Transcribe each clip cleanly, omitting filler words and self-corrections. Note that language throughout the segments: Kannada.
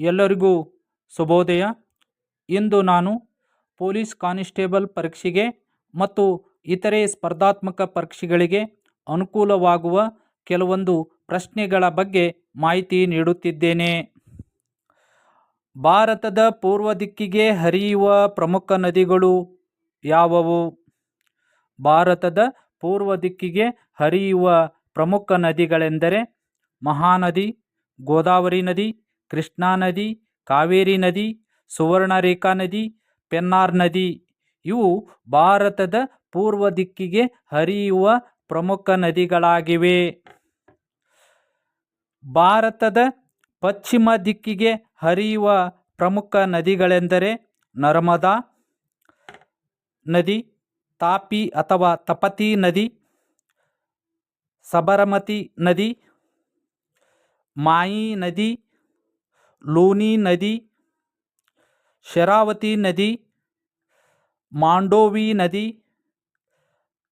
ಎಲ್ಲರಿಗೂ ಶುಭೋದಯ. ಇಂದು ನಾನು ಪೊಲೀಸ್ ಕಾನಿಸ್ಟೇಬಲ್ ಪರೀಕ್ಷೆಗೆ ಮತ್ತು ಇತರೆ ಸ್ಪರ್ಧಾತ್ಮಕ ಪರೀಕ್ಷೆಗಳಿಗೆ ಅನುಕೂಲವಾಗುವ ಕೆಲವೊಂದು ಪ್ರಶ್ನೆಗಳ ಬಗ್ಗೆ ಮಾಹಿತಿ ನೀಡುತ್ತಿದ್ದೇನೆ. ಭಾರತದ ಪೂರ್ವ ದಿಕ್ಕಿಗೆ ಹರಿಯುವ ಪ್ರಮುಖ ನದಿಗಳು ಯಾವುವು? ಭಾರತದ ಪೂರ್ವ ದಿಕ್ಕಿಗೆ ಹರಿಯುವ ಪ್ರಮುಖ ನದಿಗಳೆಂದರೆ ಮಹಾನದಿ, ಗೋದಾವರಿ ನದಿ, ಕೃಷ್ಣಾ ನದಿ, ಕಾವೇರಿ ನದಿ, ಸುವರ್ಣರೇಖಾ ನದಿ, ಪೆನ್ನಾರ್ ನದಿ. ಇವು ಭಾರತದ ಪೂರ್ವ ದಿಕ್ಕಿಗೆ ಹರಿಯುವ ಪ್ರಮುಖ ನದಿಗಳಾಗಿವೆ. ಭಾರತದ ಪಶ್ಚಿಮ ದಿಕ್ಕಿಗೆ ಹರಿಯುವ ಪ್ರಮುಖ ನದಿಗಳೆಂದರೆ ನರ್ಮದಾ ನದಿ, ತಾಪಿ ಅಥವಾ ತಪತಿ ನದಿ, ಸಬರಮತಿ ನದಿ, ಮಾಯಿ ನದಿ, ಲೂನಿ ನದಿ, ಶರಾವತಿ ನದಿ, ಮಾಂಡೋವಿ ನದಿ,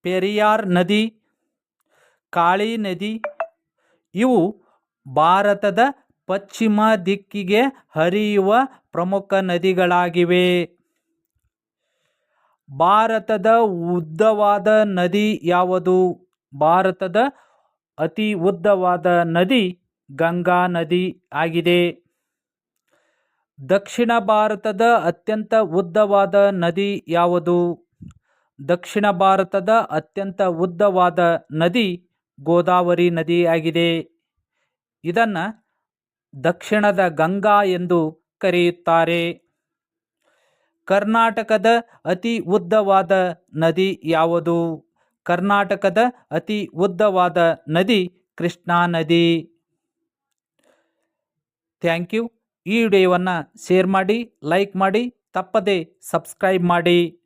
ಪೆರಿಯಾರ್ ನದಿ, ಕಾಳಿ ನದಿ. ಇವು ಭಾರತದ ಪಶ್ಚಿಮ ದಿಕ್ಕಿಗೆ ಹರಿಯುವ ಪ್ರಮುಖ ನದಿಗಳಾಗಿವೆ. ಭಾರತದ ಉದ್ದವಾದ ನದಿ ಯಾವುದು? ಭಾರತದ ಅತಿ ಉದ್ದವಾದ ನದಿ ಗಂಗಾ ನದಿ ಆಗಿದೆ. ದಕ್ಷಿಣ ಭಾರತದ ಅತ್ಯಂತ ಉದ್ದವಾದ ನದಿ ಯಾವುದು? ದಕ್ಷಿಣ ಭಾರತದ ಅತ್ಯಂತ ಉದ್ದವಾದ ನದಿ ಗೋದಾವರಿ ನದಿ ಆಗಿದೆ. ಇದನ್ನು ದಕ್ಷಿಣದ ಗಂಗಾ ಎಂದು ಕರೆಯುತ್ತಾರೆ. ಕರ್ನಾಟಕದ ಅತಿ ಉದ್ದವಾದ ನದಿ ಯಾವುದು? ಕರ್ನಾಟಕದ ಅತಿ ಉದ್ದವಾದ ನದಿ ಕೃಷ್ಣಾ ನದಿ. Thank you. ಈ ವಿಡಿಯೋವನ್ನು ಶೇರ್ ಮಾಡಿ, ಲೈಕ್ ಮಾಡಿ, ತಪ್ಪದೆ ಸಬ್ಸ್ಕ್ರೈಬ್ ಮಾಡಿ.